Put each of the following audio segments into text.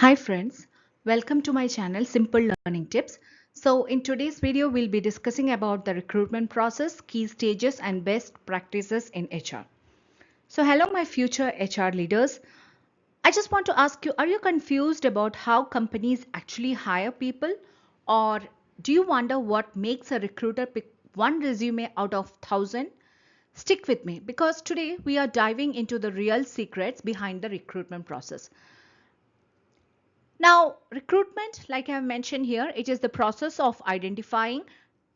Hi friends, welcome to my channel Simple Learning Tips. So in today's video we'll be discussing about the recruitment process, key stages and best practices in HR. So hello my future HR leaders. I just want to ask you, are you confused about how companies actually hire people, or do you wonder what makes a recruiter pick one resume out of 1,000? Stick with me because today we are diving into the real secrets behind the recruitment process. Now, recruitment, like I have mentioned here, it is the process of identifying,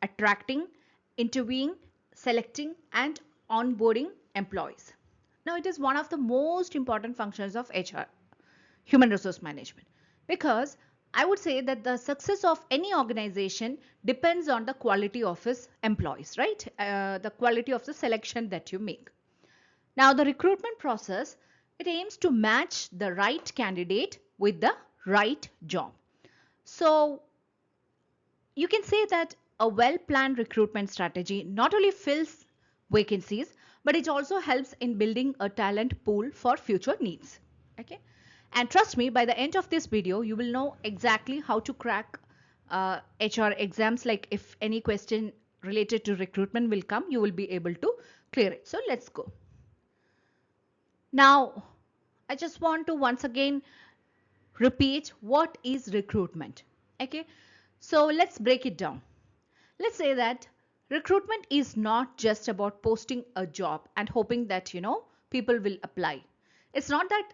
attracting, interviewing, selecting, and onboarding employees. Now, it is one of the most important functions of HR, human resource management, because I would say that the success of any organization depends on the quality of its employees, right? The quality of the selection that you make. Now, the recruitment process, it aims to match the right candidate with the right job. So, you can say that a well-planned recruitment strategy not only fills vacancies, but it also helps in building a talent pool for future needs. Okay. And trust me, by the end of this video, you will know exactly how to crack HR exams. Like if any question related to recruitment will come, you will be able to clear it. So let's go. Now, I just want to once again repeat what is recruitment. Okay, so let's break it down. Let's say that recruitment is not just about posting a job and hoping that people will apply. It's not that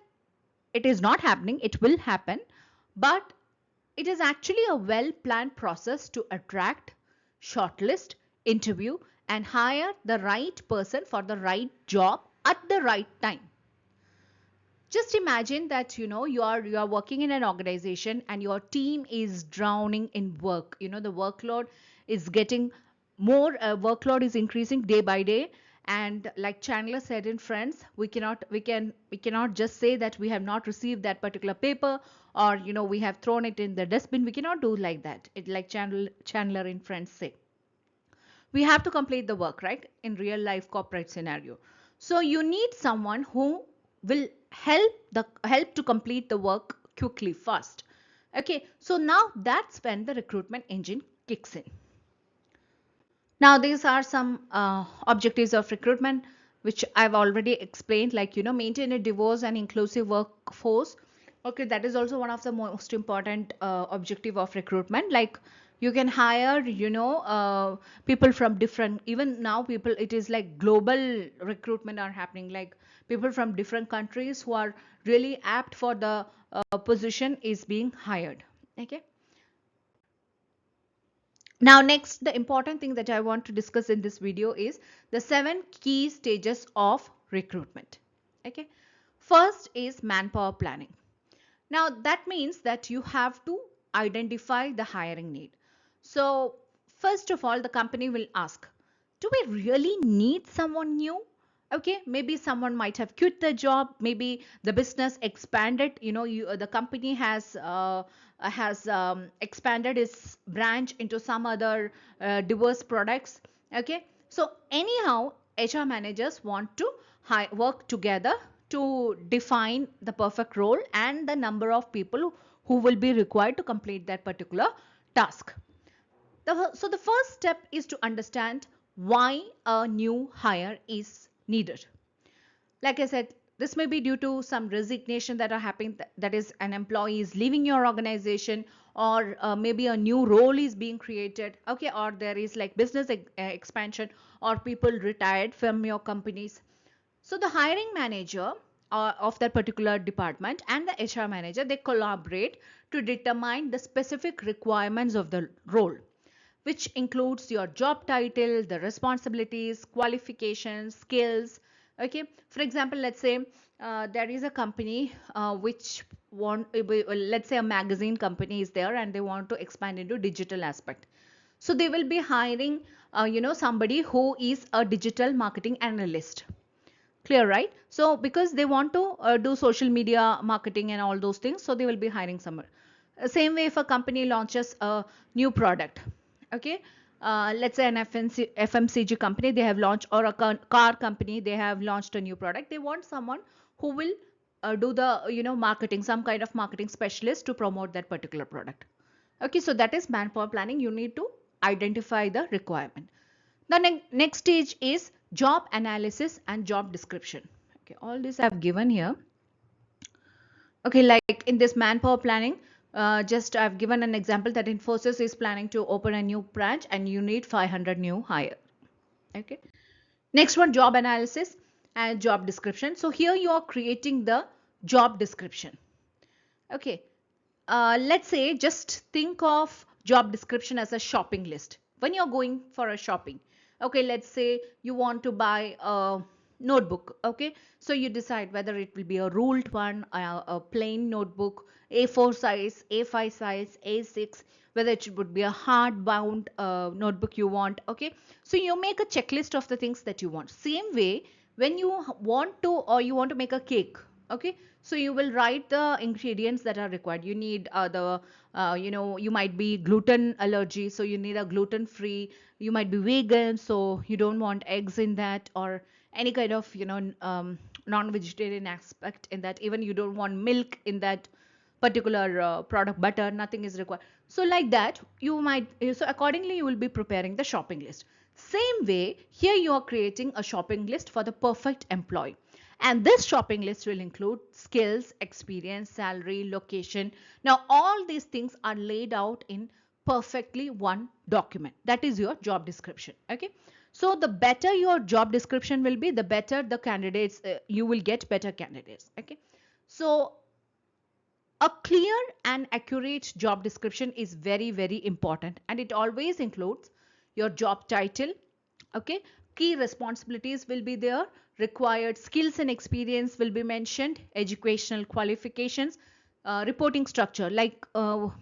it is not happening, it will happen, but it is actually a well planned process to attract, shortlist, interview, and hire the right person for the right job at the right time. Just imagine that you are working in an organization and your team is drowning in work. The workload is getting more, workload is increasing day by day, and like Chandler said in Friends, we cannot just say that we have not received that particular paper, or we have thrown it in the dustbin. We cannot do like that. It like Chandler in Friends say, we have to complete the work, right? In real life corporate scenario, so you need someone who will help to complete the work quickly, fast. Okay, so now that's when the recruitment engine kicks in. Now these are some objectives of recruitment, which I've already explained, like maintain a diverse and inclusive workforce. Okay, that is also one of the most important objective of recruitment. Like you can hire people from different, even now people, it is like global recruitment are happening, like people from different countries who are really apt for the position is being hired. Okay. Now, next, the important thing that I want to discuss in this video is the 7 key stages of recruitment. Okay. First is manpower planning. Now, that means that you have to identify the hiring need. So, first of all, the company will ask, do we really need someone new? Okay, maybe someone might have quit the job, maybe the business expanded, the company has expanded its branch into some other diverse products. Okay, so anyhow, HR managers want to work together to define the perfect role and the number of people who will be required to complete that particular task. So the first step is to understand why a new hire is needed. Like I said, this may be due to some resignation that are happening, that is an employee is leaving your organization, or maybe a new role is being created. Okay, or there is like business expansion, or people retired from your companies. So the hiring manager of that particular department and the HR manager, they collaborate to determine the specific requirements of the role, which includes your job title, the responsibilities, qualifications, skills. Okay, for example, let's say there is a company which let's say a magazine company is there and they want to expand into digital aspect. So they will be hiring somebody who is a digital marketing analyst. Clear, right? So because they want to do social media marketing and all those things, so they will be hiring someone. Same way, if a company launches a new product, okay, let's say an FMCG company, they have launched, or a car company, they have launched a new product, they want someone who will do the marketing, some kind of marketing specialist to promote that particular product. Okay, so that is manpower planning. You need to identify the requirement. The next stage is job analysis and job description. Okay, all this I have given here. Okay, like in this manpower planning, just I've given an example that Infosys is planning to open a new branch and you need 500 new hire. Okay, next one, job analysis and job description. So here you are creating the job description. Okay, let's say just think of job description as a shopping list when you're going for a shopping. Okay, let's say you want to buy a notebook. Okay, so you decide whether it will be a ruled one, a plain notebook, A4 size, A5 size, A6, whether it would be a hard bound notebook you want. Okay, so you make a checklist of the things that you want. Same way, when you want to, or you want to make a cake. Okay, so you will write the ingredients that are required. You need you might be gluten allergy, so you need a gluten free. You might be vegan, so you don't want eggs in that, or any kind of non-vegetarian aspect in that. Even you don't want milk in that particular product, butter, nothing is required. So like that, you might, so accordingly you will be preparing the shopping list. Same way, here you are creating a shopping list for the perfect employee. And this shopping list will include skills, experience, salary, location. Now, all these things are laid out in perfectly one document. That is your job description. Okay. So the better your job description will be, the better the candidates, you will get better candidates. Okay. So a clear and accurate job description is very, very important, and it always includes your job title. Okay, key responsibilities will be there, required skills and experience will be mentioned, educational qualifications, reporting structure, like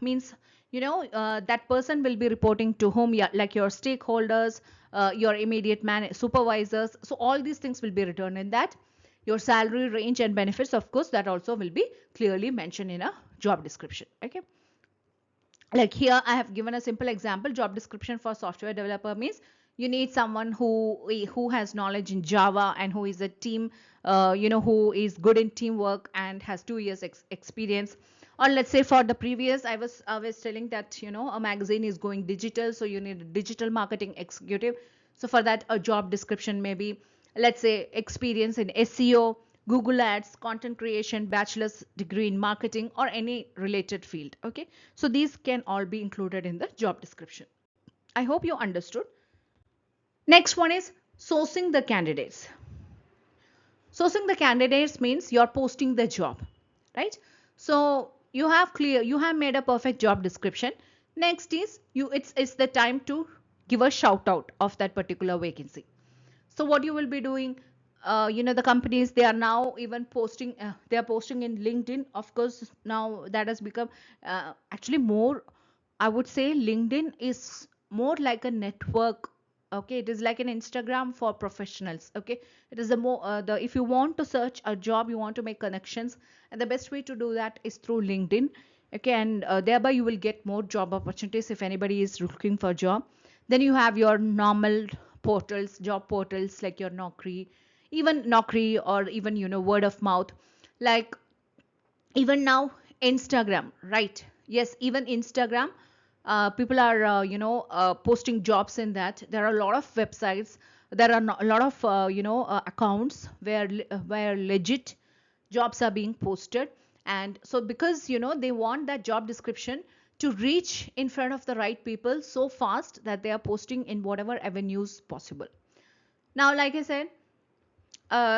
means that person will be reporting to whom, yeah, like your stakeholders, your immediate supervisors. So all these things will be written in that. Your salary range and benefits, of course, that also will be clearly mentioned in a job description. Okay, like here I have given a simple example. Job description for software developer means you need someone who has knowledge in Java and who is a team, who is good in teamwork and has 2 years experience. Or let's say for the previous, I was telling that a magazine is going digital, so you need a digital marketing executive. So for that, a job description may be, let's say, experience in SEO, Google Ads, content creation, bachelor's degree in marketing, or any related field. Okay, so these can all be included in the job description. I hope you understood. Next one is sourcing the candidates. Sourcing the candidates means you're posting the job, right? So you have made a perfect job description. Next is it's the time to give a shout out of that particular vacancy. So what you will be doing, the companies, they are now even posting, they are posting in LinkedIn. Of course, now that has become actually more, I would say LinkedIn is more like a network. Okay, it is like an Instagram for professionals. Okay, it is the more the if you want to search a job, you want to make connections, and the best way to do that is through LinkedIn. Okay, and thereby you will get more job opportunities if anybody is looking for a job. Then you have your normal portals, job portals, like your Naukri, even Naukri, or even word of mouth, like even now Instagram, right? Yes, even Instagram, people are posting jobs in that. There are a lot of websites, there are a lot of accounts where legit jobs are being posted. And so because they want that job description to reach in front of the right people so fast, that they are posting in whatever avenues possible. Now, like I said,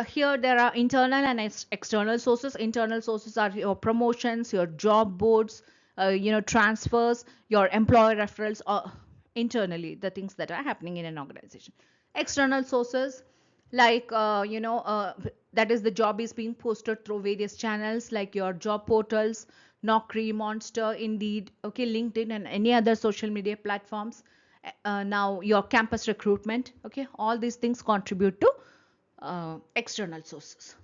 here there are internal and external sources. Internal sources are your promotions, your job boards, transfers, your employer referrals, or internally the things that are happening in an organization. External sources, like that is the job is being posted through various channels, like your job portals, Naukri, Monster, Indeed, okay, LinkedIn, and any other social media platforms. Now your campus recruitment, okay, all these things contribute to external sources.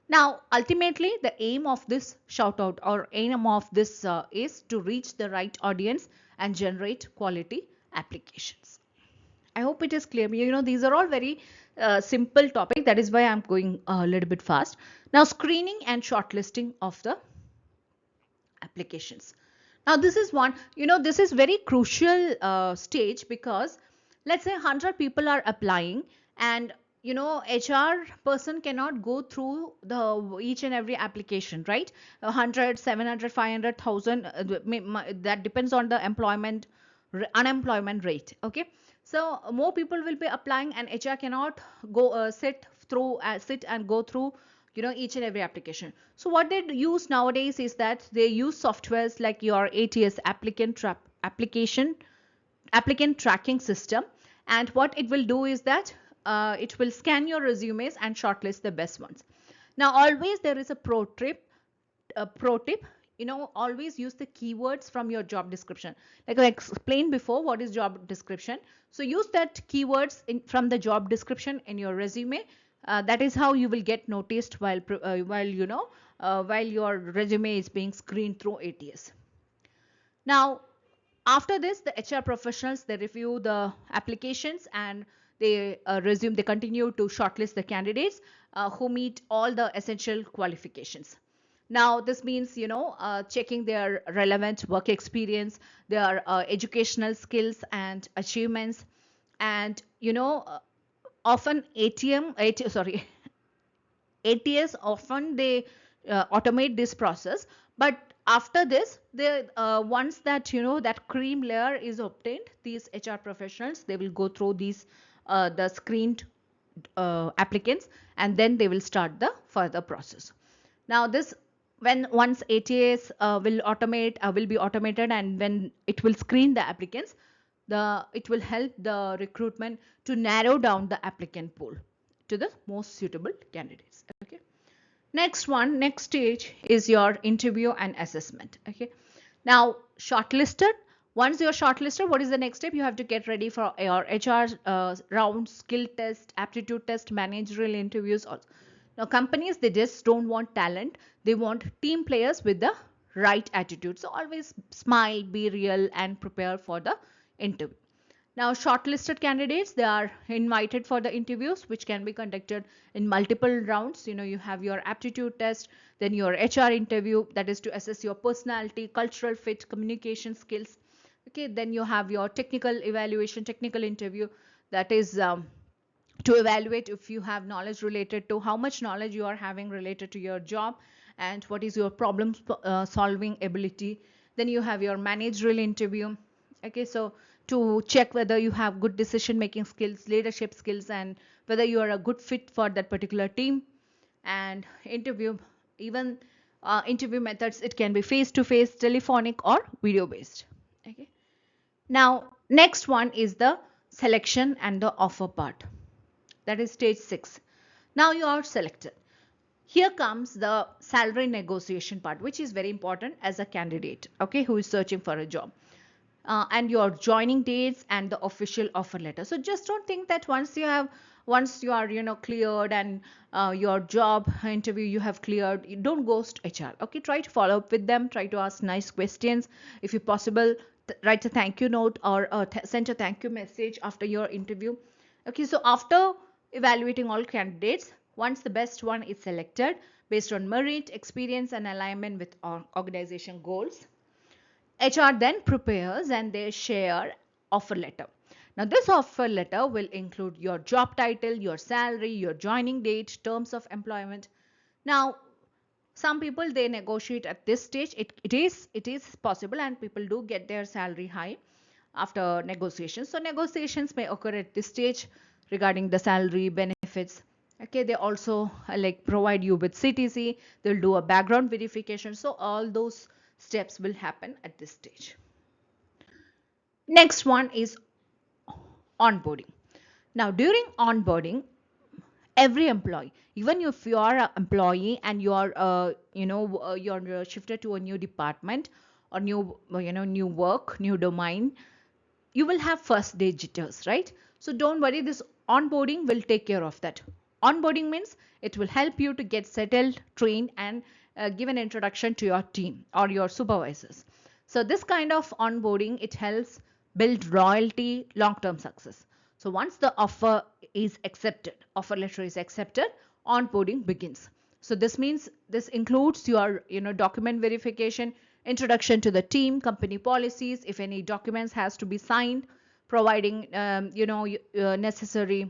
Now, ultimately, the aim of this shout out, or aim of this is to reach the right audience and generate quality applications. I hope it is clear. These are all very simple topic. That is why I'm going a little bit fast. Now, screening and shortlisting of the applications. Now, this is one, this is very crucial stage, because let's say 100 people are applying, and HR person cannot go through the each and every application, right? 100, 700, 500, 1000, that depends on the unemployment rate. Okay, so more people will be applying, and HR cannot go sit and go through each and every application. So what they use nowadays is that they use softwares like your ATS, applicant tracking system. And what it will do is that it will scan your resumes and shortlist the best ones. Now, always there is a pro tip, always use the keywords from your job description. Like I explained before, what is job description? So use that keywords from the job description in your resume. That is how you will get noticed while your resume is being screened through ATS. Now, after this, the HR professionals, they review the applications, and they continue to shortlist the candidates who meet all the essential qualifications. Now, this means, checking their relevant work experience, their educational skills and achievements, and, often ATS often they automate this process. But after this, they once that that cream layer is obtained, these HR professionals, they will go through these the screened applicants, and then they will start the further process. Now, this once ATS will be automated, and when it will screen the applicants, it will help the recruitment to narrow down the applicant pool to the most suitable candidates. Okay. Next stage is your interview and assessment. Okay. Now, shortlisted. Once you're shortlisted, what is the next step? You have to get ready for your HR round, skill test, aptitude test, managerial interviews. Now, companies, they just don't want talent. They want team players with the right attitude. So always smile, be real, and prepare for the interview. Now, shortlisted candidates, they are invited for the interviews, which can be conducted in multiple rounds. You have your aptitude test, then your HR interview, that is to assess your personality, cultural fit, communication skills. Okay, then you have your technical interview, that is to evaluate if you have knowledge related to how much knowledge you are having related to your job, and what is your problem solving ability. Then you have your managerial interview. Okay, so to check whether you have good decision making skills, leadership skills, and whether you are a good fit for that particular team. And interview methods, it can be face to face, telephonic, or video based. Okay, now next one is the selection and the offer part. That is stage 6. Now you are selected. Here comes the salary negotiation part, which is very important as a candidate, okay, who is searching for a job. And your joining dates and the official offer letter. So just don't think that once you are cleared, and your job interview you have cleared, you don't ghost HR. Okay, try to follow up with them, try to ask nice questions. If you possible, write a thank you note, or send a thank you message after your interview. Okay, so after evaluating all candidates, once the best one is selected based on merit, experience, and alignment with organization goals, HR then prepares and they share offer letter. Now, this offer letter will include your job title, your salary, your joining date, terms of employment. Now, some people, they negotiate at this stage. It is possible, and people do get their salary high after negotiations. So negotiations may occur at this stage regarding the salary, benefits. Okay, they also provide you with CTC. They'll do a background verification. So all those steps will happen at this stage. Next one is onboarding. Now, during onboarding, every employee, even if you are an employee and you are you're shifted to a new department, or new work, new domain, you will have first day jitters, right? So don't worry, this onboarding will take care of that. Onboarding means it will help you to get settled, trained, and give an introduction to your team or your supervisors. So this kind of onboarding, it helps build loyalty, long-term success. So once the offer is accepted, offer letter is accepted, onboarding begins. So this means this includes your document verification, introduction to the team, company policies, if any documents has to be signed, providing necessary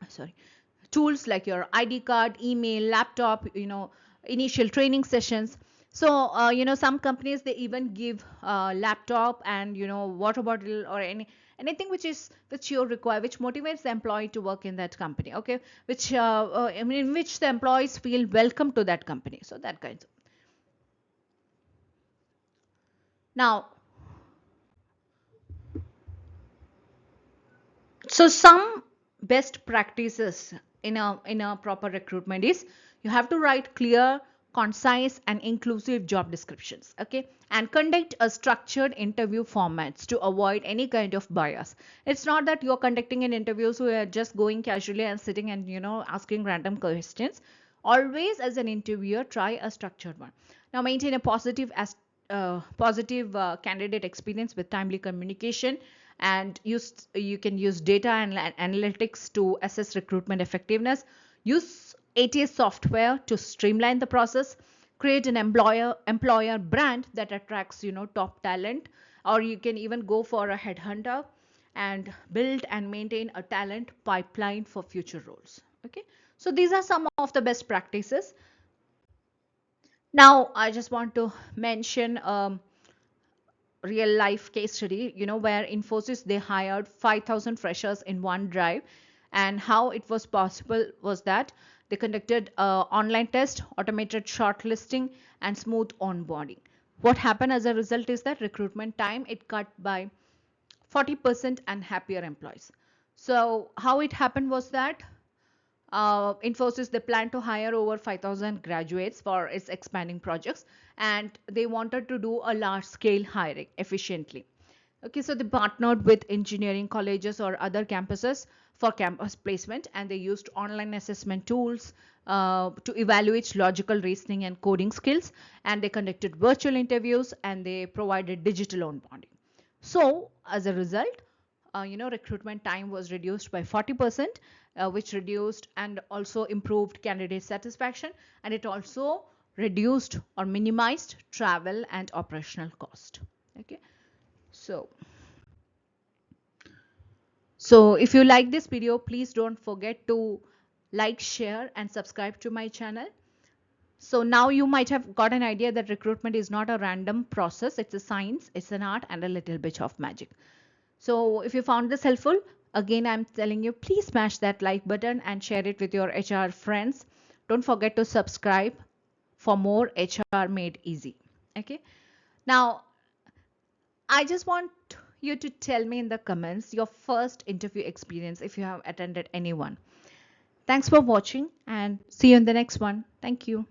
sorry tools like your ID card, email, laptop, initial training sessions. So some companies, they even give laptop and water bottle or anything which you require, which motivates the employee to work in that company, okay, which I mean, in which the employees feel welcome to that company. So that kind of. Now, so some best practices in a proper recruitment is you have to write clear, concise and inclusive job descriptions, okay, and conduct a structured interview formats to avoid any kind of bias. It's not that you're conducting an interview so you're just going casually and sitting and asking random questions. Always, as an interviewer, try a structured one. Now maintain a positive candidate experience with timely communication, and you can use data and analytics to assess recruitment effectiveness. Use ATS software to streamline the process. Create an employer brand that attracts top talent, or you can even go for a headhunter, and build and maintain a talent pipeline for future roles. Okay, so these are some of the best practices. Now I just want to mention real life case study, where Infosys, they hired 5,000 freshers in one drive. And how it was possible was that they conducted online test, automated shortlisting, and smooth onboarding. What happened as a result is that recruitment time, it cut by 40% and happier employees. So how it happened was that Infosys, they plan to hire over 5,000 graduates for its expanding projects, and they wanted to do a large scale hiring efficiently. Okay, so they partnered with engineering colleges or other campuses for campus placement, and they used online assessment tools to evaluate logical reasoning and coding skills, and they conducted virtual interviews, and they provided digital onboarding. So as a result, recruitment time was reduced by 40%, which reduced and also improved candidate satisfaction, and it also reduced or minimized travel and operational cost. Okay, so if you like this video, please don't forget to like, share and subscribe to my channel. So now you might have got an idea that recruitment is not a random process, it's a science, it's an art and a little bit of magic. So if you found this helpful, again, I'm telling you, please smash that like button and share it with your HR friends. Don't forget to subscribe for more HR made easy. Okay. Now, I just want you to tell me in the comments your first interview experience if you have attended anyone. Thanks for watching and see you in the next one. Thank you.